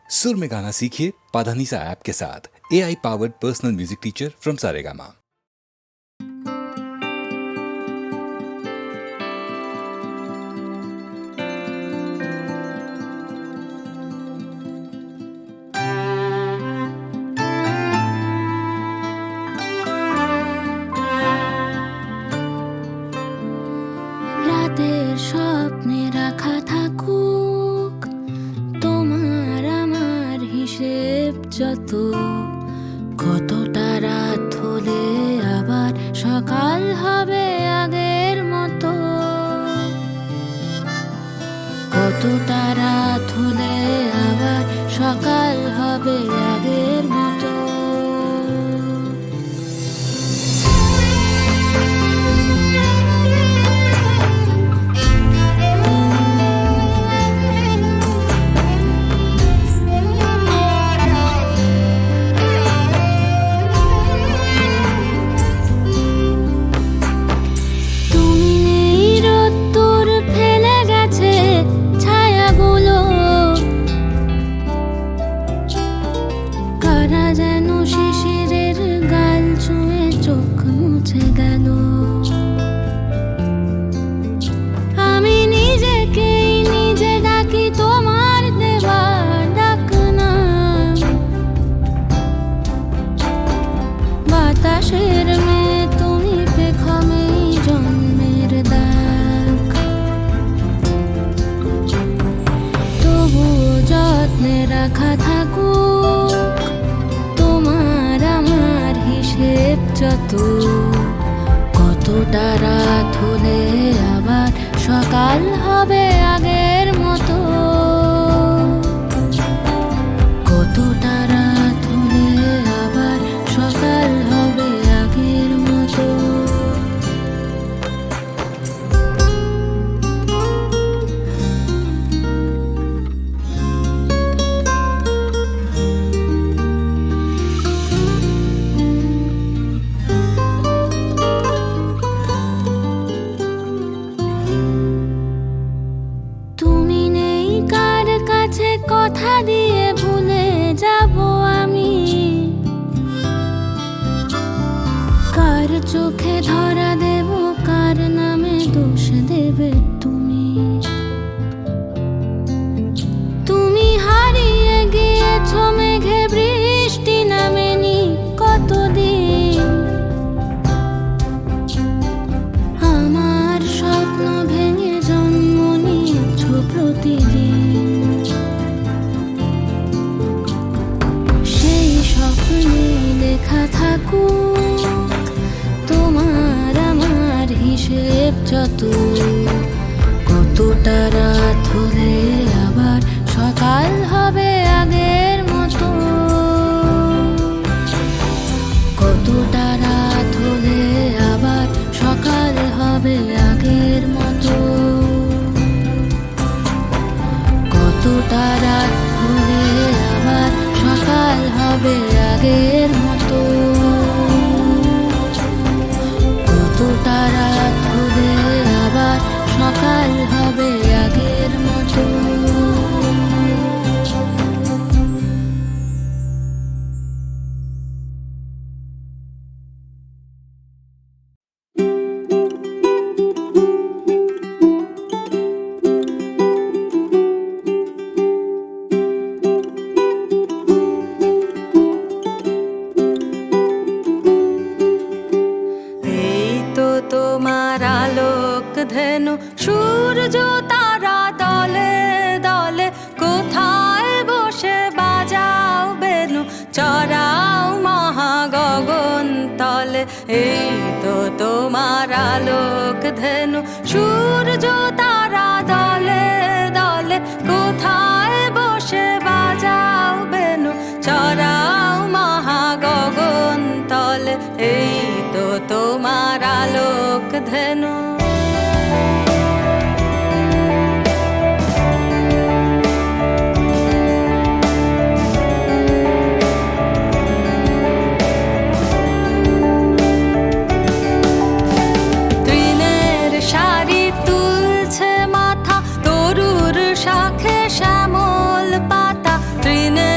सुर में गाना सीखिए पाधानीसा ऐप के साथ। AI powered personal music teacher from Saregama. রাতের স্বপ্নে রাখা থাকুক তোমার আমার হিসেব যত, কতটা রাত হলে আবার সকাল হবে আগের মতো, কতটা রাত হলে আবার সকাল হবে আগের মতো। বাতাসের মেয়ে তুমি পেখমেই জন্মের দাগ, তবুও যত্নে রাখা থাকুক তোমার আমার হিসেব যত, কতটা রাত হলে আবার সকাল হবে আগের মতো, কতটা রাত হলে আবার সকাল হবে আগের মতো। তুমি নেই কার কাছে কথা দিয়ে ভুলে যাব আমি, কার চোখে ধরা দেব, কার নামে দোষ দেবে তুমি। তুমি হারিয়ে গিয়েছ মেঘে বৃষ্টি নামেনি কতদিন, আমার স্বপ্ন ভেঙে জন্ম নিয়েছ প্রতিদিন, সেই স্বপ্নে লেখা থাকুক তোমার আমার হিসেব যত, কতটা রাত হলে আবার সকাল হবে আগের মতো, কতটা রাত হলে আবার সকাল হবে আগের মতো, কতটা রাত হলে আবার সকাল হবে আগের মতো, কতটা রাত হলে আবার সকাল হবে আগের মতো। তোমার আলোক ধেনু সূর্য তারা দলে দলে, কোথায় বসে বাজাও বেনু চড়াও মহাগগন তলে। এই তো তোমার আলোক ধেনু সূর্য তারা দলে দলে, কোথায় বসে বাজাও বেনু চড়াও মহাগগন তলে। এই তো তোমার আলোক ধেনু। তৃণের শাড়ি তুলছে মাথা, তরুর শাখে শ্যামল পাতা। তৃণের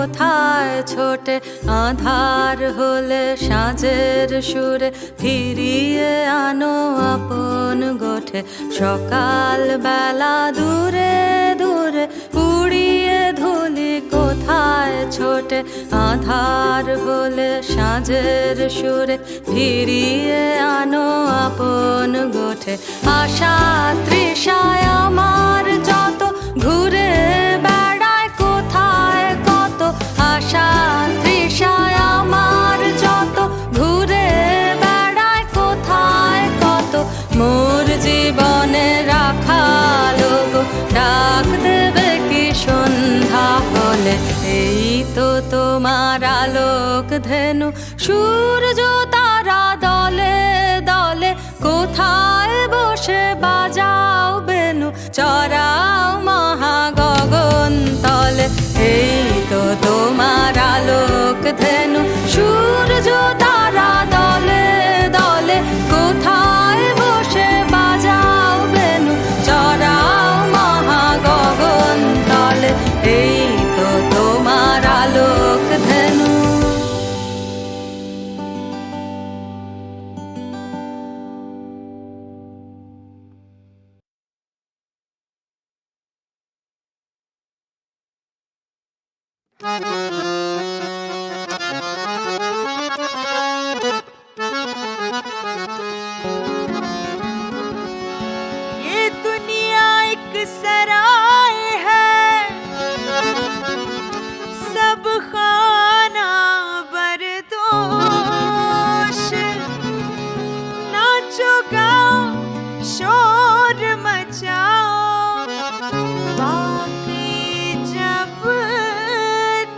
কোথায় ছোটে আধার হলে সাঁঝের সুরে ফিরিয়ে আনো আপন গোঠে সকাল বেলা দূরে দূরে উড়িয়ে ধুলি কোথায় ছোটে আধার হলে সাঁঝের সুরে ফিরিয়ে আনো আপন গোঠে আশা তৃষায় আমার যত ঘুরে বেড়ায় কোথায় কত আশা তৃষায় আমার যত ঘুরে বেড়ায় কোথায় কত মোর জীবনে রাখালো গো ডাক দেবে কি সন্ধ্যা হলে এই তো তোমার আলোক ধেনু সূর্য তারা দলে দলে কোথায় বসে বাজাও বেনু চড়াও মহা গগন তলে এই তো তোমার আলোক ধেনু সূর্য তারা দলে দলে কোথায় বসে বাজাও বেনু চড়াও মহা গগন তলে এই তো তোমার আলোক ধেনু। ये दुनिया एक सराय है सब खाना बरदोश नाचो गाओ शोर मचाओ बाकी जब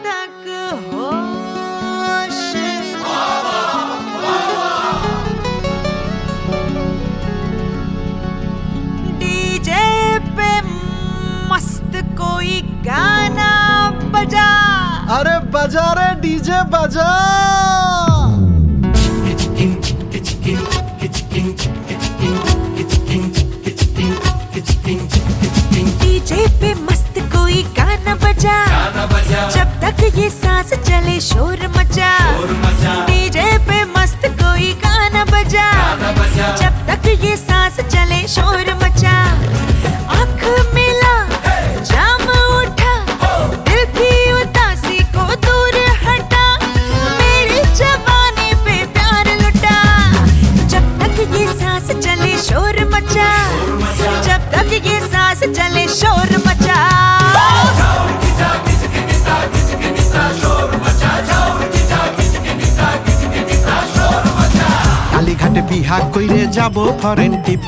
तक होश डीजे पे मस्त कोई गाना बजा अरे बजा रे डीजे बजा। डीजे पे मस्त कोई गाना बजा जब तक ये सांस चले शोर मचा डीजे पे मस्त कोई गाना बजा जब तक ये सांस चले शोर मचा आँख मिला जाम उठा दिल की उदासी को दूर हटा मेरी जवानी पे प्यार लुटा जब तक ये सांस चले शोर मचा जब तक ये सांस चले शोर मचा কালীঘাটে বিহা কইরে যাব ফরেন টিপ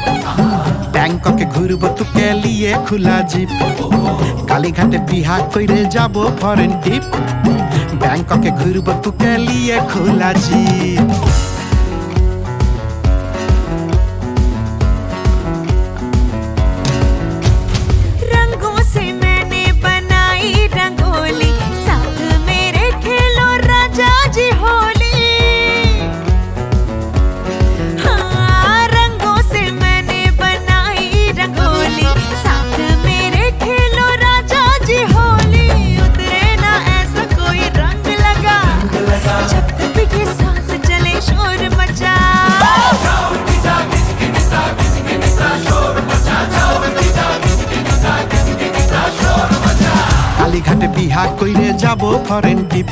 ব্যাংককে ঘুরব তোকে লিয়ে খোলা জিপ কালীঘাটে বিহা কইরে যাব ফরেন টিপ ব্যাংককে ঘুরব তোকে লিয়ে খোলা জিপ रंगों से मैंने बनाई रंगोली साथ मेरे खेलो राजा जी होली हाँ रंगों से मैंने बनाई रंगोली साथ मेरे खेलो राजा जी होली उतरे ना ऐसा कोई रंग लगा जब तक ये सांस चले शोर मचा কালীঘাটে বিহা কইরে যাব ফরেন টিপ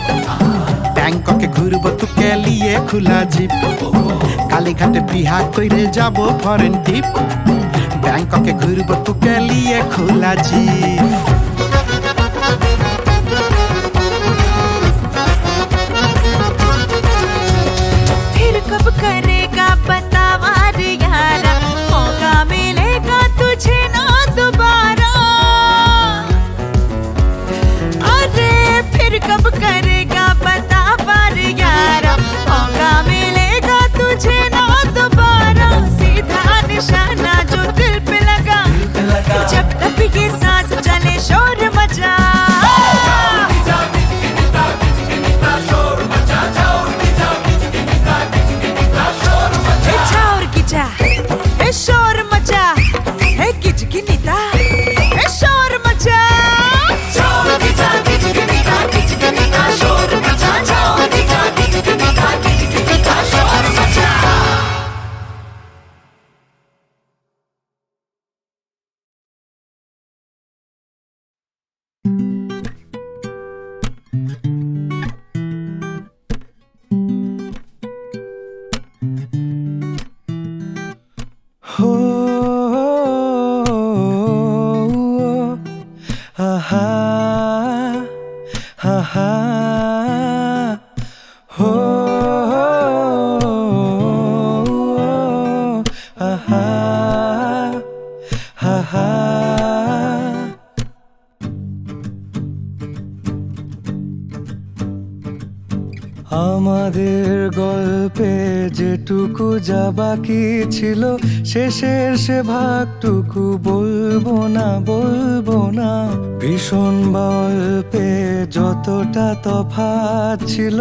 ব্যাংককে ঘুরব তোকে লিয়ে খোলা জিপ কালীঘাটে বিহা কইরে যাব ফরেন টিপ ব্যাংককে ঘুরব তোকে লিয়ে খোলা জিপ फिर कब करेगा बतावार यारा मौका मिलेगा तुझे ना दोबारा अरे फिर कब करेगा बतावार यारा मौका मिलेगा तुझे ना दोबारा सीधा निशाना जो दिल पे लगा जब तक ये सांस चले शोर আহা হো আহা হা হা আমাদের গল্পে যেটুকু যা বাকি ছিল শেষের সে ভাগটুকু বলবো না ভীষণ গল্পে যতটা তফাৎ ছিল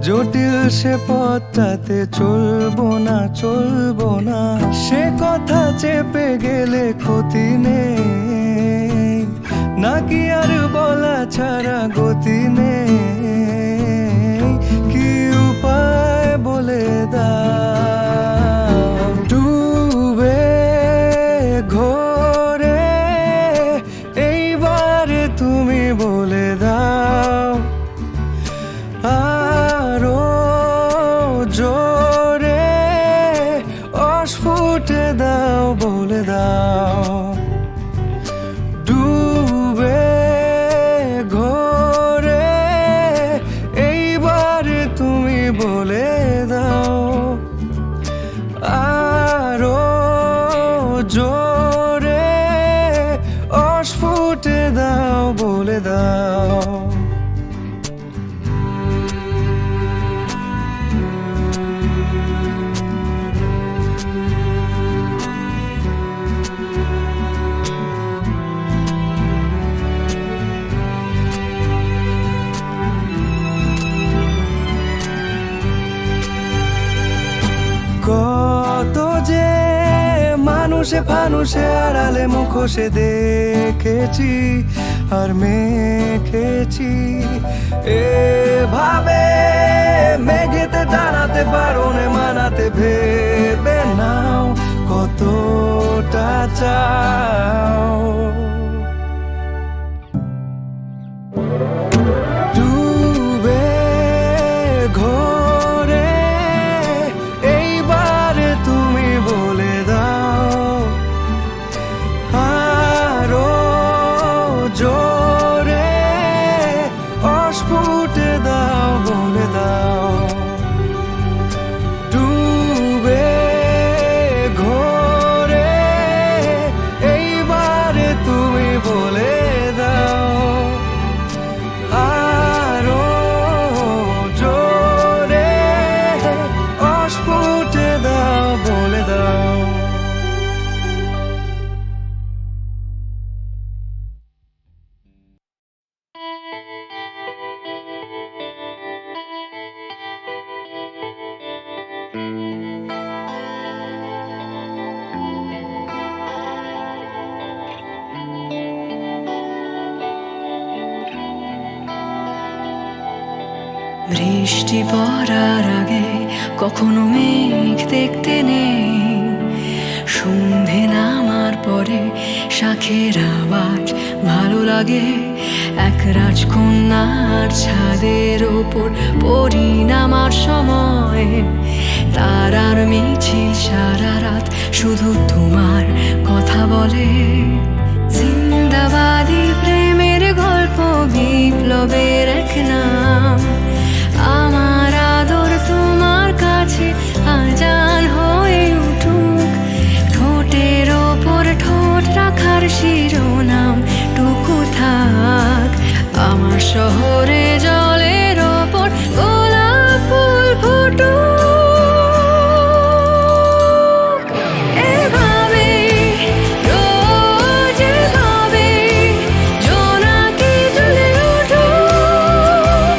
জটিল সে পথটাতে চলবো না সে কথা চেপে গেলে ক্ষতি নেই নাকি আর বলা ছাড়া গতি নেই কি উপায় বলে দাও ডুবে ঘোরে এইবার তুমি বলে দাও আরো জোরে অস্ফুটে দাও বলে দাও ডুবে ঘোরে এইবার তুমি বলে দাও আরো জোরে অস্ফুটে দাও বলে দাও কত যে মানুষে ফানুষে আড়ালে মুখোশে দেখেছি আর মেখেছি এভাবে মেঘেতে দাঁড়াতে বারণে মানাতে ভেবে নাও কতটা চাও ডুবে ঘোরে এইবার তুমি বলে দাও আরো জোরে অস্ফুটে দাও বলে দাও ডুবে ঘোরে এইবার তুমি বলে দাও আরো জোরে অস্ফুটে দাও বলে দাও বৃষ্টি পড়ার আগে কখনো মেঘ দেখতে নেই সন্ধে নামার পরে শাখের আওয়াজ ভালো লাগে এক রাজকন্যার ছাদের ওপর পরিণামার সময় তারার মিছিল সারা রাত শুধু তোমার কথা বলে জিন্দাবাদী প্রেমের গল্প বিপ্লবের এক নাম আমার আদর তোমার কাছে আজান হয়ে উঠুক ঠোঁটের ওপর ঠোঁট রাখার শিরোনাম টুকু থাক আমার শহরে জলের ওপর গোলাপ ফুল ফুটুক এভাবে রোজ এভাবে জোনাকি জ্বলে উঠুক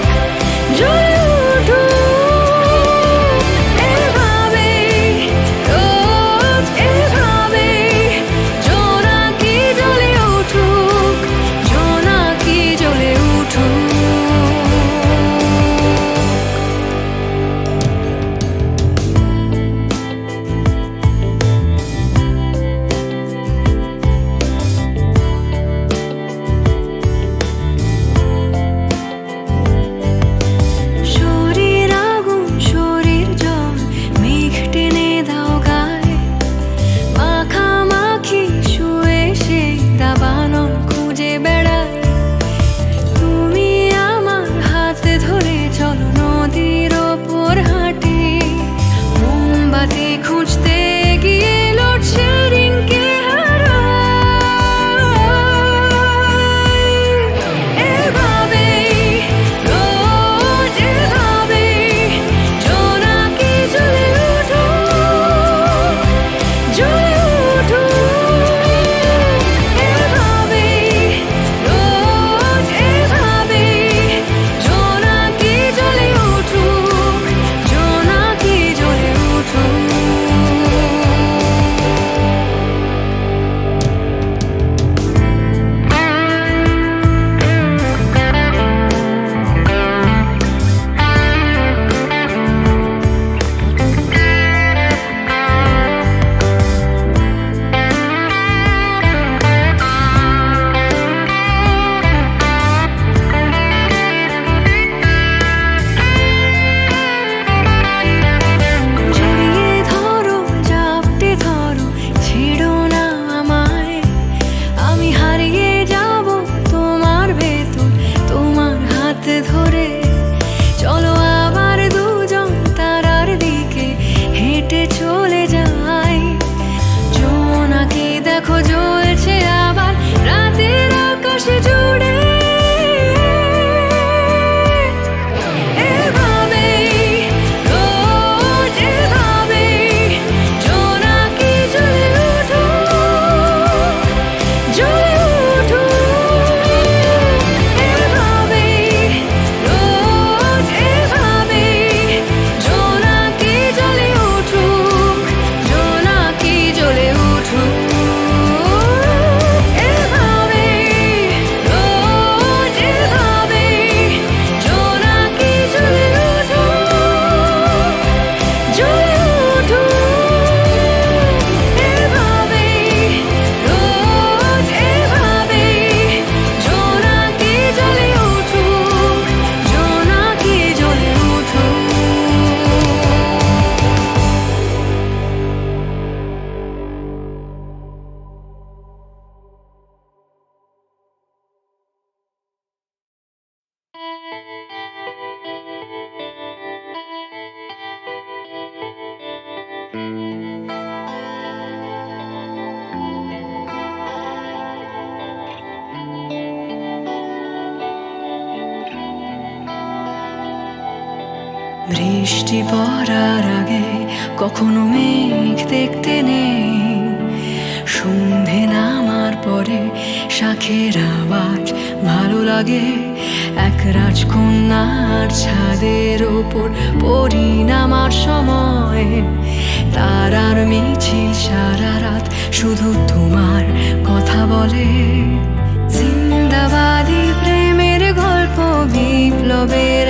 বৃষ্টি পড়ার আগে কখনো মেঘ দেখতে নেই, সন্ধে নামার পরে শাখের আওয়াজ ভালো লাগে। এক রাজকন্যার ছাদের ওপর পরিণামার সময়, তারার মিছিল সারা রাত শুধু তোমার কথা বলে। জিন্দাবাদী প্রেমের গল্প, বিপ্লবের